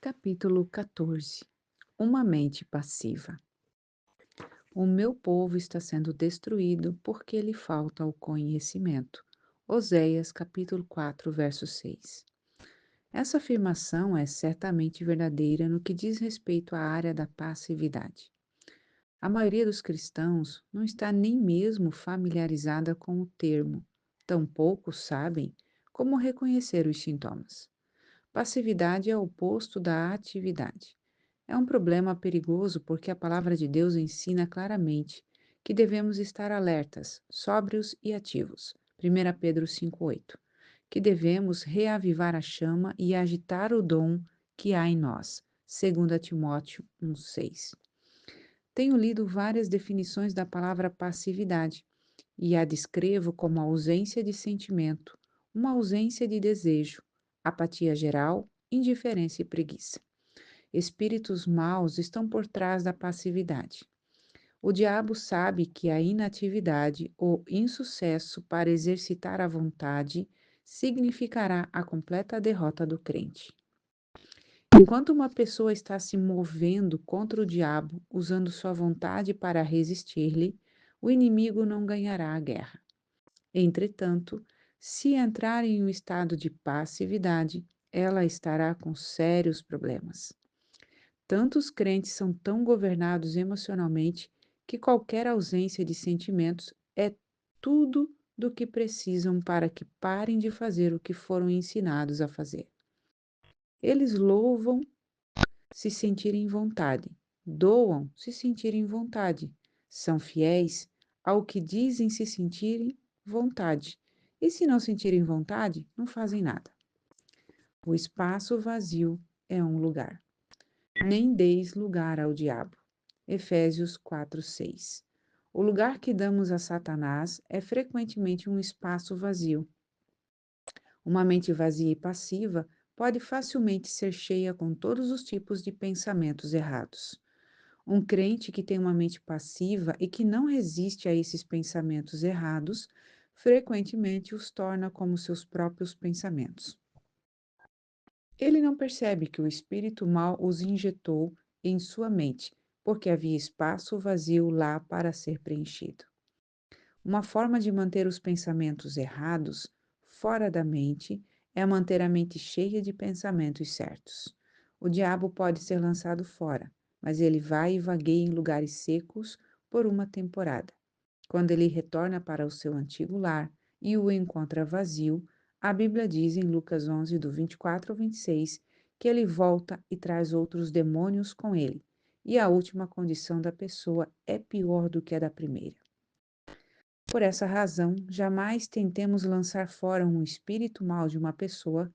Capítulo 14. Uma mente passiva. O meu povo está sendo destruído porque lhe falta o conhecimento. Oséias, capítulo 4, verso 6. Essa afirmação é certamente verdadeira no que diz respeito à área da passividade. A maioria dos cristãos não está nem mesmo familiarizada com o termo, tampouco sabem como reconhecer os sintomas. Passividade é o oposto da atividade. É um problema perigoso porque a palavra de Deus ensina claramente que devemos estar alertas, sóbrios e ativos. 1 Pedro 5,8. Que devemos reavivar a chama e agitar o dom que há em nós. 2 Timóteo 1,6. Tenho lido várias definições da palavra passividade e a descrevo como ausência de sentimento, uma ausência de desejo, apatia geral, indiferença e preguiça. Espíritos maus estão por trás da passividade. O diabo sabe que a inatividade ou insucesso para exercitar a vontade significará a completa derrota do crente. Enquanto uma pessoa está se movendo contra o diabo, usando sua vontade para resistir-lhe, o inimigo não ganhará a guerra. Entretanto, se entrar em um estado de passividade, ela estará com sérios problemas. Tantos crentes são tão governados emocionalmente que qualquer ausência de sentimentos é tudo do que precisam para que parem de fazer o que foram ensinados a fazer. Eles louvam se sentirem vontade, doam se sentirem vontade, são fiéis ao que dizem se sentirem vontade, e se não sentirem vontade, não fazem nada. O espaço vazio é um lugar. Nem deis lugar ao diabo. Efésios 4:6. O lugar que damos a Satanás é frequentemente um espaço vazio. Uma mente vazia e passiva pode facilmente ser cheia com todos os tipos de pensamentos errados. Um crente que tem uma mente passiva e que não resiste a esses pensamentos errados, frequentemente os torna como seus próprios pensamentos. Ele não percebe que o espírito mal os injetou em sua mente, porque havia espaço vazio lá para ser preenchido. Uma forma de manter os pensamentos errados fora da mente é manter a mente cheia de pensamentos certos. O diabo pode ser lançado fora, mas ele vai e vagueia em lugares secos por uma temporada. Quando ele retorna para o seu antigo lar e o encontra vazio, a Bíblia diz em Lucas 11, do 24 ao 26, que ele volta e traz outros demônios com ele, e a última condição da pessoa é pior do que a da primeira. Por essa razão, jamais tentemos lançar fora um espírito mau de uma pessoa,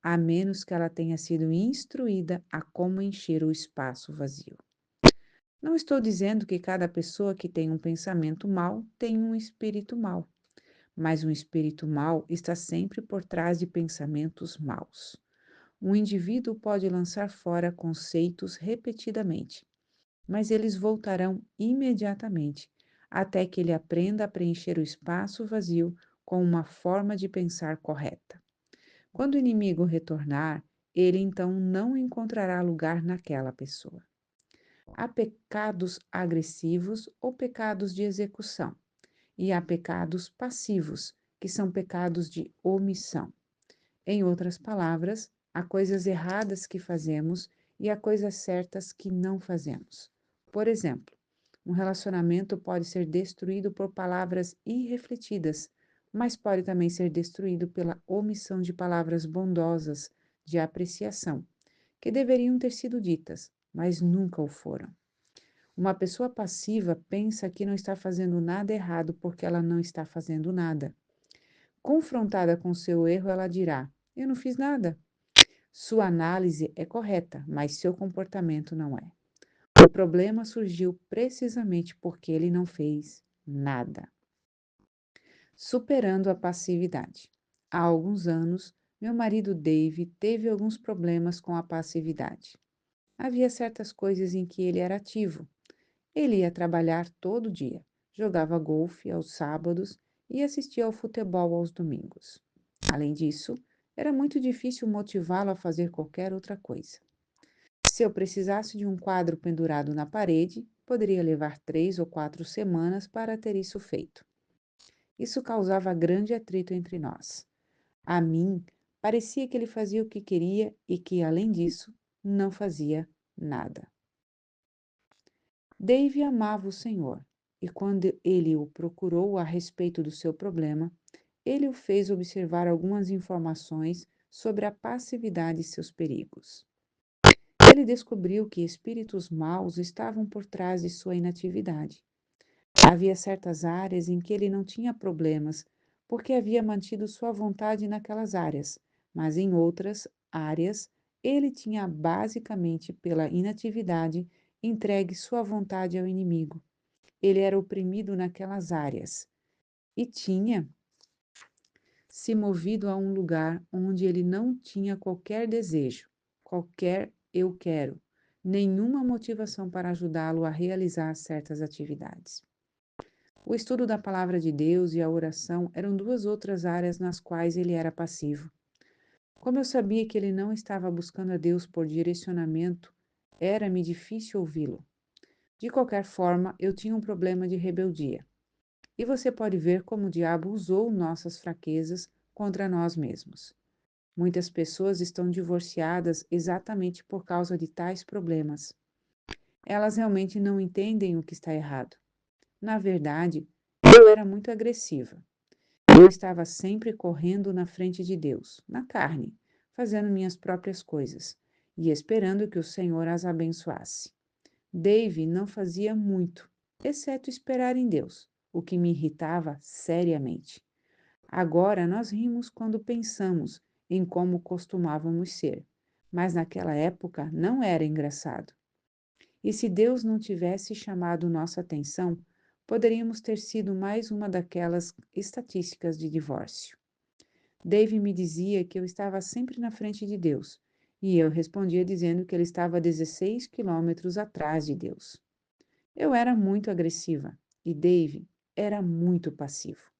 a menos que ela tenha sido instruída a como encher o espaço vazio. Não estou dizendo que cada pessoa que tem um pensamento mau tem um espírito mau, mas um espírito mau está sempre por trás de pensamentos maus. Um indivíduo pode lançar fora conceitos repetidamente, mas eles voltarão imediatamente, até que ele aprenda a preencher o espaço vazio com uma forma de pensar correta. Quando o inimigo retornar, ele então não encontrará lugar naquela pessoa. Há pecados agressivos ou pecados de execução, e há pecados passivos, que são pecados de omissão. Em outras palavras, há coisas erradas que fazemos e há coisas certas que não fazemos. Por exemplo, um relacionamento pode ser destruído por palavras irrefletidas, mas pode também ser destruído pela omissão de palavras bondosas, de apreciação, que deveriam ter sido ditas, mas nunca o foram. Uma pessoa passiva pensa que não está fazendo nada errado porque ela não está fazendo nada. Confrontada com seu erro, ela dirá: eu não fiz nada. Sua análise é correta, mas seu comportamento não é. O problema surgiu precisamente porque ele não fez nada. Superando a passividade. Há alguns anos, meu marido Dave teve alguns problemas com a passividade. Havia certas coisas em que ele era ativo. Ele ia trabalhar todo dia, jogava golfe aos sábados e assistia ao futebol aos domingos. Além disso, era muito difícil motivá-lo a fazer qualquer outra coisa. Se eu precisasse de um quadro pendurado na parede, poderia levar 3 ou 4 semanas para ter isso feito. Isso causava grande atrito entre nós. A mim, parecia que ele fazia o que queria e que, além disso, não fazia nada. Dave amava o Senhor, e quando ele o procurou a respeito do seu problema, ele o fez observar algumas informações sobre a passividade e seus perigos. Ele descobriu que espíritos maus estavam por trás de sua inatividade. Havia certas áreas em que ele não tinha problemas, porque havia mantido sua vontade naquelas áreas, mas em outras áreas ele tinha basicamente, pela inatividade, entregue sua vontade ao inimigo. Ele era oprimido naquelas áreas e tinha se movido a um lugar onde ele não tinha qualquer desejo, qualquer eu quero, nenhuma motivação para ajudá-lo a realizar certas atividades. O estudo da palavra de Deus e a oração eram duas outras áreas nas quais ele era passivo. Como eu sabia que ele não estava buscando a Deus por direcionamento, era-me difícil ouvi-lo. De qualquer forma, eu tinha um problema de rebeldia. E você pode ver como o diabo usou nossas fraquezas contra nós mesmos. Muitas pessoas estão divorciadas exatamente por causa de tais problemas. Elas realmente não entendem o que está errado. Na verdade, eu era muito agressiva. Eu estava sempre correndo na frente de Deus, na carne, fazendo minhas próprias coisas e esperando que o Senhor as abençoasse. Dave não fazia muito, exceto esperar em Deus, o que me irritava seriamente. Agora nós rimos quando pensamos em como costumávamos ser, mas naquela época não era engraçado. E se Deus não tivesse chamado nossa atenção, poderíamos ter sido mais uma daquelas estatísticas de divórcio. Dave me dizia que eu estava sempre na frente de Deus, e eu respondia dizendo que ele estava a 16 quilômetros atrás de Deus. Eu era muito agressiva e Dave era muito passivo.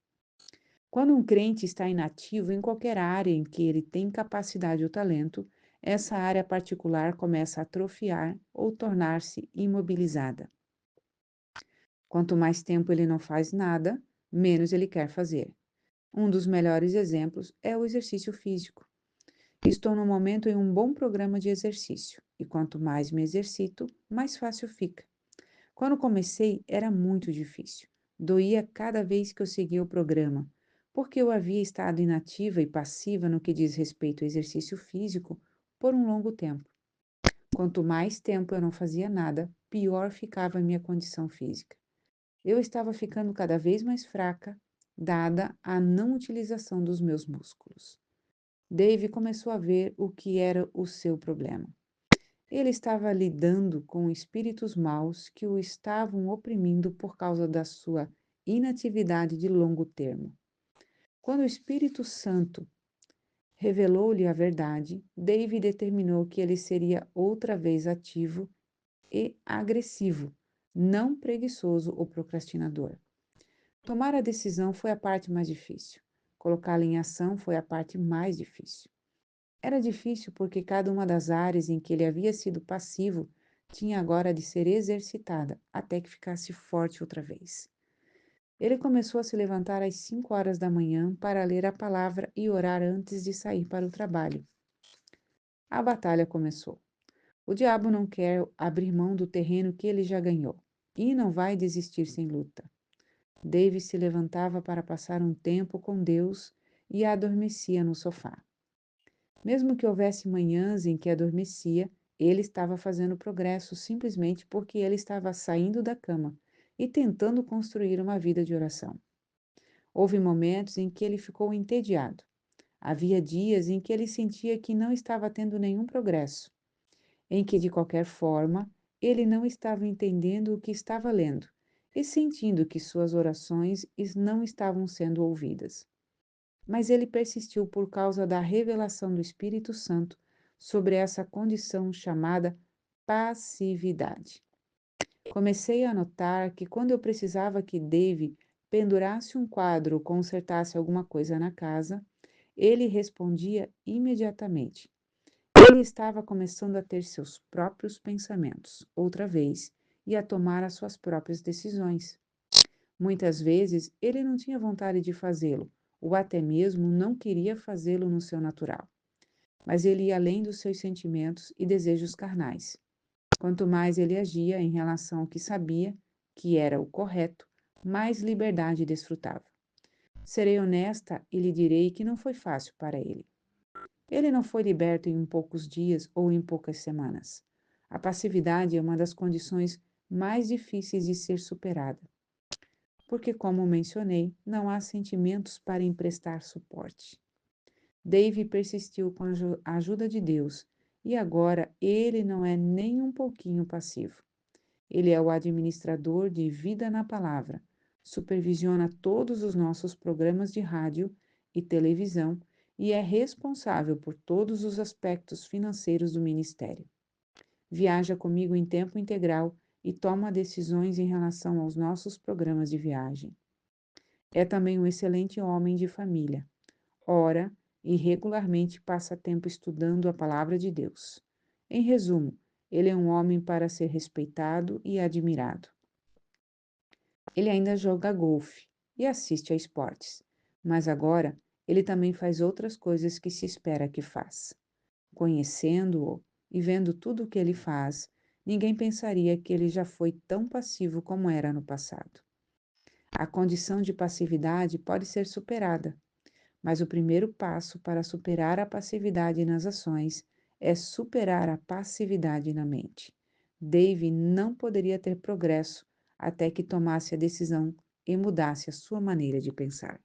Quando um crente está inativo em qualquer área em que ele tem capacidade ou talento, essa área particular começa a atrofiar ou tornar-se imobilizada. Quanto mais tempo ele não faz nada, menos ele quer fazer. Um dos melhores exemplos é o exercício físico. Estou no momento em um bom programa de exercício, e quanto mais me exercito, mais fácil fica. Quando comecei, era muito difícil. Doía cada vez que eu seguia o programa, porque eu havia estado inativa e passiva no que diz respeito ao exercício físico por um longo tempo. Quanto mais tempo eu não fazia nada, pior ficava a minha condição física. Eu estava ficando cada vez mais fraca, dada a não utilização dos meus músculos. Dave começou a ver o que era o seu problema. Ele estava lidando com espíritos maus que o estavam oprimindo por causa da sua inatividade de longo termo. Quando o Espírito Santo revelou-lhe a verdade, Dave determinou que ele seria outra vez ativo e agressivo, não preguiçoso ou procrastinador. Tomar a decisão foi a parte mais difícil. Colocá-la em ação foi a parte mais difícil. Era difícil porque cada uma das áreas em que ele havia sido passivo tinha agora de ser exercitada até que ficasse forte outra vez. Ele começou a se levantar às 5 horas da manhã para ler a palavra e orar antes de sair para o trabalho. A batalha começou. O diabo não quer abrir mão do terreno que ele já ganhou e não vai desistir sem luta. Dave se levantava para passar um tempo com Deus e adormecia no sofá. Mesmo que houvesse manhãs em que adormecia, ele estava fazendo progresso simplesmente porque ele estava saindo da cama e tentando construir uma vida de oração. Houve momentos em que ele ficou entediado. Havia dias em que ele sentia que não estava tendo nenhum progresso, em que, de qualquer forma, ele não estava entendendo o que estava lendo e sentindo que suas orações não estavam sendo ouvidas. Mas ele persistiu por causa da revelação do Espírito Santo sobre essa condição chamada passividade. Comecei a notar que quando eu precisava que Dave pendurasse um quadro ou consertasse alguma coisa na casa, ele respondia imediatamente. Ele estava começando a ter seus próprios pensamentos, outra vez, e a tomar as suas próprias decisões. Muitas vezes ele não tinha vontade de fazê-lo, ou até mesmo não queria fazê-lo no seu natural, mas ele ia além dos seus sentimentos e desejos carnais. Quanto mais ele agia em relação ao que sabia que era o correto, mais liberdade desfrutava. Serei honesta e lhe direi que não foi fácil para ele. Ele não foi liberto em poucos dias ou em poucas semanas. A passividade é uma das condições mais difíceis de ser superada, porque, como mencionei, não há sentimentos para emprestar suporte. Dave persistiu com a ajuda de Deus e agora ele não é nem um pouquinho passivo. Ele é o administrador de Vida na Palavra, supervisiona todos os nossos programas de rádio e televisão e é responsável por todos os aspectos financeiros do ministério. Viaja comigo em tempo integral e toma decisões em relação aos nossos programas de viagem. É também um excelente homem de família. Ora e regularmente passa tempo estudando a palavra de Deus. Em resumo, ele é um homem para ser respeitado e admirado. Ele ainda joga golfe e assiste a esportes, mas agora ele também faz outras coisas que se espera que faça. Conhecendo-o e vendo tudo o que ele faz, ninguém pensaria que ele já foi tão passivo como era no passado. A condição de passividade pode ser superada, mas o primeiro passo para superar a passividade nas ações é superar a passividade na mente. Dave não poderia ter progresso até que tomasse a decisão e mudasse a sua maneira de pensar.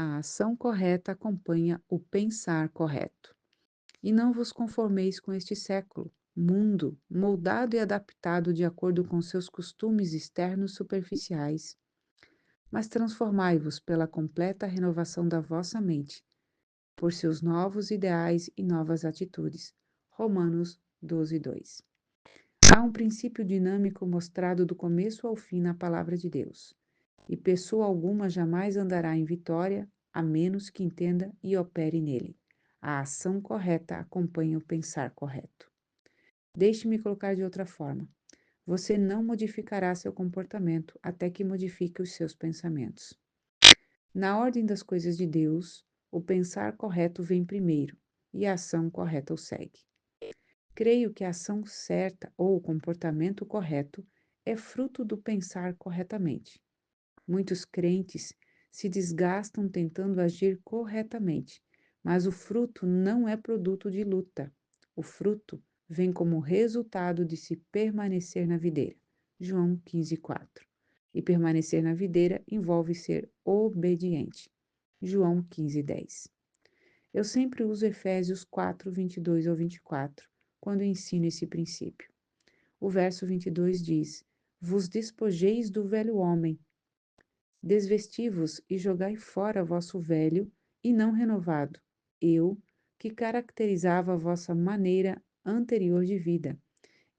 A ação correta acompanha o pensar correto. E não vos conformeis com este século, mundo, moldado e adaptado de acordo com seus costumes externos superficiais, mas transformai-vos pela completa renovação da vossa mente, por seus novos ideais e novas atitudes. Romanos 12:2. Há um princípio dinâmico mostrado do começo ao fim na palavra de Deus, e pessoa alguma jamais andará em vitória a menos que entenda e opere nele. A ação correta acompanha o pensar correto. Deixe-me colocar de outra forma. Você não modificará seu comportamento até que modifique os seus pensamentos. Na ordem das coisas de Deus, o pensar correto vem primeiro e a ação correta o segue. Creio que a ação certa ou o comportamento correto é fruto do pensar corretamente. Muitos crentes se desgastam tentando agir corretamente, mas o fruto não é produto de luta. O fruto vem como resultado de se permanecer na videira. João 15:4. E permanecer na videira envolve ser obediente. João 15:10. Eu sempre uso Efésios 4:22 ao 24, quando ensino esse princípio. O verso 22 diz: Vos despojeis do velho homem, desvesti-vos e jogai fora vosso velho e não renovado, eu, que caracterizava a vossa maneira anterior de vida,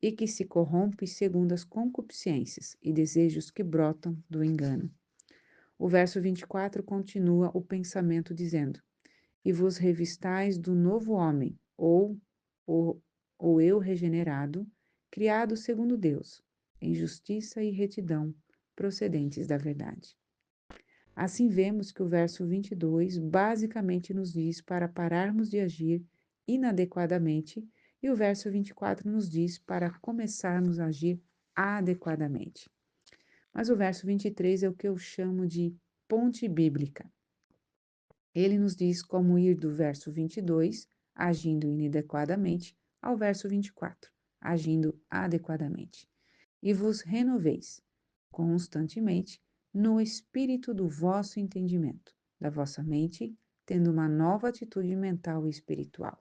e que se corrompe segundo as concupiscências e desejos que brotam do engano. O verso 24 continua o pensamento dizendo: E vos revistais do novo homem, o, o eu regenerado, criado segundo Deus, em justiça e retidão, procedentes da verdade. Assim vemos que o verso 22 basicamente nos diz para pararmos de agir inadequadamente e o verso 24 nos diz para começarmos a agir adequadamente. Mas o verso 23 é o que eu chamo de ponte bíblica. Ele nos diz como ir do verso 22, agindo inadequadamente, ao verso 24, agindo adequadamente. E vos renoveis constantemente no espírito do vosso entendimento, da vossa mente, tendo uma nova atitude mental e espiritual.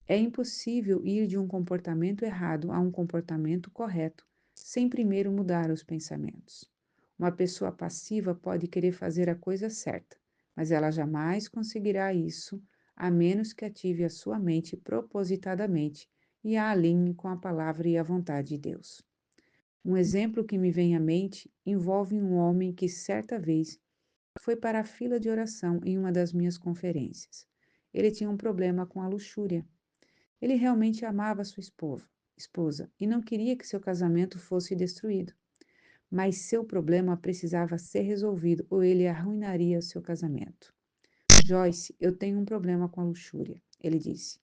É impossível ir de um comportamento errado a um comportamento correto sem primeiro mudar os pensamentos. Uma pessoa passiva pode querer fazer a coisa certa, mas ela jamais conseguirá isso a menos que ative a sua mente propositadamente e a alinhe com a palavra e a vontade de Deus. Um exemplo que me vem à mente envolve um homem que certa vez foi para a fila de oração em uma das minhas conferências. ele tinha um problema com a luxúria. Ele realmente amava sua esposa e não queria que seu casamento fosse destruído. Mas seu problema precisava ser resolvido ou ele arruinaria seu casamento. Joyce, eu tenho um problema com a luxúria, ele disse.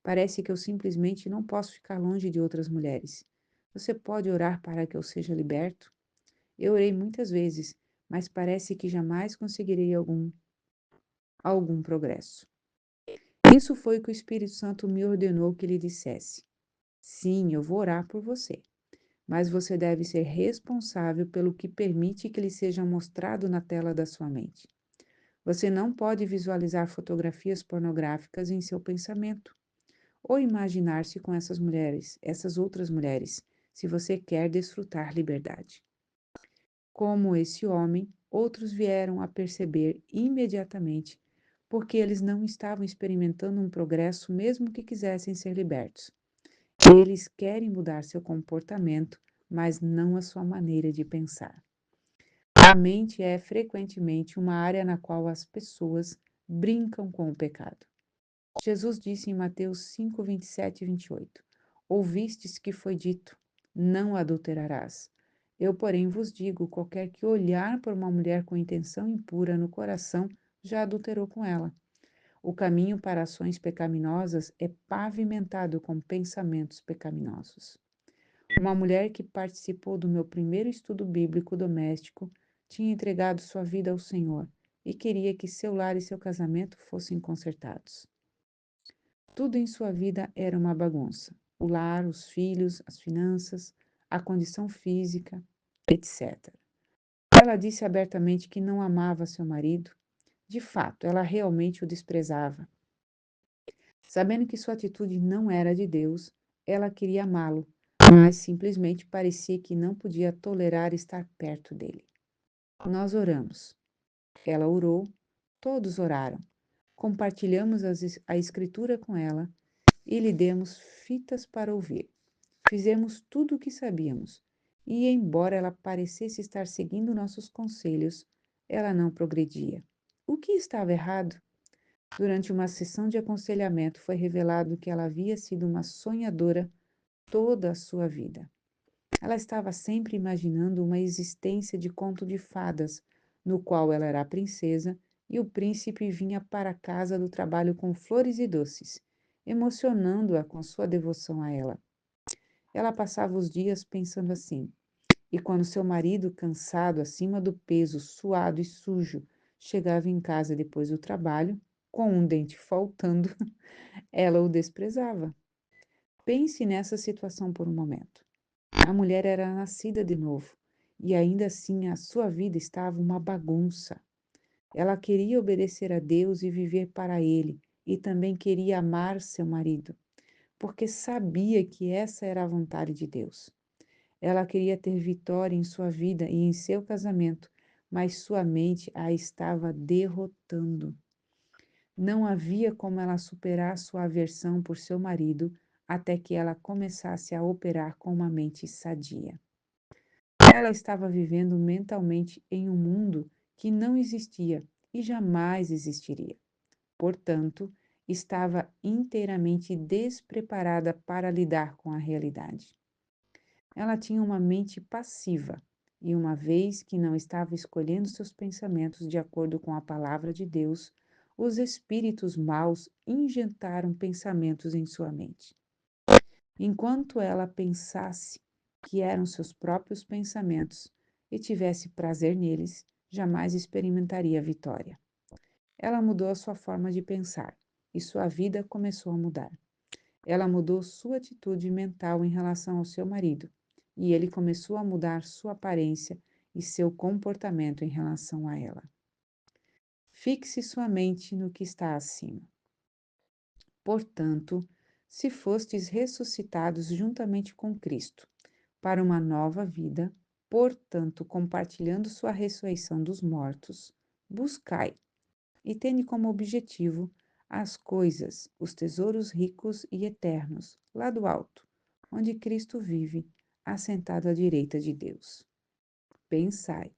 Parece que eu simplesmente não posso ficar longe de outras mulheres. Você pode orar para que eu seja liberto? Eu orei muitas vezes, mas parece que jamais conseguirei algum progresso. Isso foi o que o Espírito Santo me ordenou que lhe dissesse. Sim, eu vou orar por você, mas você deve ser responsável pelo que permite que lhe seja mostrado na tela da sua mente. Você não pode visualizar fotografias pornográficas em seu pensamento ou imaginar-se com essas outras mulheres, se você quer desfrutar liberdade. Como esse homem, outros vieram a perceber imediatamente, porque eles não estavam experimentando um progresso mesmo que quisessem ser libertos. Eles querem mudar seu comportamento, mas não a sua maneira de pensar. A mente é frequentemente uma área na qual as pessoas brincam com o pecado. Jesus disse em Mateus 5, 27 e 28: Ouvistes que foi dito: Não adulterarás. Eu, porém, vos digo: qualquer que olhar por uma mulher com intenção impura no coração já adulterou com ela. O caminho para ações pecaminosas é pavimentado com pensamentos pecaminosos. Uma mulher que participou do meu primeiro estudo bíblico doméstico tinha entregado sua vida ao Senhor e queria que seu lar e seu casamento fossem consertados. Tudo em sua vida era uma bagunça: o lar, os filhos, as finanças, a condição física, etc. Ela disse abertamente que não amava seu marido. De fato, ela realmente o desprezava. Sabendo que sua atitude não era de Deus, ela queria amá-lo, mas simplesmente parecia que não podia tolerar estar perto dele. Nós oramos. Ela orou, todos oraram. Compartilhamos a escritura com ela e lhe demos fitas para ouvir. Fizemos tudo o que sabíamos, e embora ela parecesse estar seguindo nossos conselhos, ela não progredia. O que estava errado? Durante uma sessão de aconselhamento, foi revelado que ela havia sido uma sonhadora toda a sua vida. Ela estava sempre imaginando uma existência de conto de fadas, no qual ela era a princesa e o príncipe vinha para a casa do trabalho com flores e doces, emocionando-a com sua devoção a ela. Ela passava os dias pensando assim, e quando seu marido, cansado, acima do peso, suado e sujo, chegava em casa depois do trabalho, com um dente faltando, ela o desprezava. Pense nessa situação por um momento. A mulher era nascida de novo, e ainda assim a sua vida estava uma bagunça. Ela queria obedecer a Deus e viver para Ele, e também queria amar seu marido, porque sabia que essa era a vontade de Deus. Ela queria ter vitória em sua vida e em seu casamento, mas sua mente a estava derrotando. Não havia como ela superar sua aversão por seu marido até que ela começasse a operar com uma mente sadia. Ela estava vivendo mentalmente em um mundo que não existia e jamais existiria. Portanto, estava inteiramente despreparada para lidar com a realidade. Ela tinha uma mente passiva, e uma vez que não estava escolhendo seus pensamentos de acordo com a palavra de Deus, os espíritos maus injetaram pensamentos em sua mente. Enquanto ela pensasse que eram seus próprios pensamentos e tivesse prazer neles, jamais experimentaria a vitória. Ela mudou a sua forma de pensar e sua vida começou a mudar. Ela mudou sua atitude mental em relação ao seu marido e ele começou a mudar sua aparência e seu comportamento em relação a ela. Fixe sua mente no que está acima. Portanto, se fostes ressuscitados juntamente com Cristo para uma nova vida, portanto, compartilhando sua ressurreição dos mortos, buscai e tende como objetivo as coisas, os tesouros ricos e eternos, lá do alto, onde Cristo vive, assentado à direita de Deus. Pensai,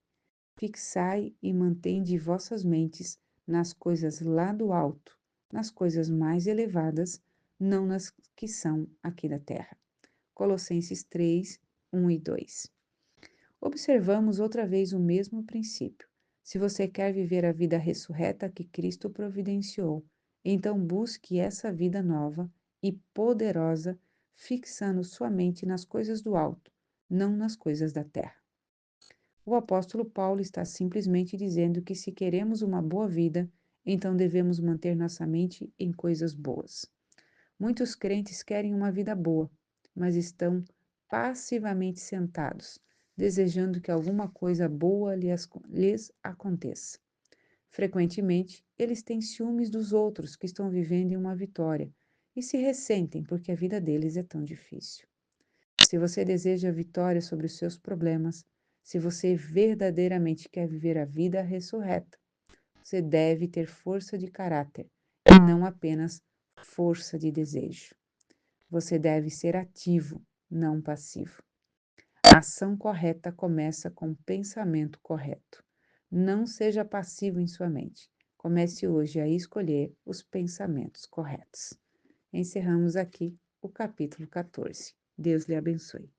fixai e mantende vossas mentes nas coisas lá do alto, nas coisas mais elevadas, não nas que são aqui da terra. Colossenses 3, 1 e 2. Observamos outra vez o mesmo princípio. Se você quer viver a vida ressurreta que Cristo providenciou, então busque essa vida nova e poderosa, fixando sua mente nas coisas do alto, não nas coisas da terra. O apóstolo Paulo está simplesmente dizendo que se queremos uma boa vida, então devemos manter nossa mente em coisas boas. Muitos crentes querem uma vida boa, mas estão passivamente sentados, desejando que alguma coisa boa lhes aconteça. Frequentemente, eles têm ciúmes dos outros que estão vivendo em uma vitória e se ressentem porque a vida deles é tão difícil. Se você deseja vitória sobre os seus problemas, se você verdadeiramente quer viver a vida ressurreta, você deve ter força de caráter e não apenas força de desejo. Você deve ser ativo, não passivo. A ação correta começa com o pensamento correto. Não seja passivo em sua mente. Comece hoje a escolher os pensamentos corretos. Encerramos aqui o capítulo 14. Deus lhe abençoe.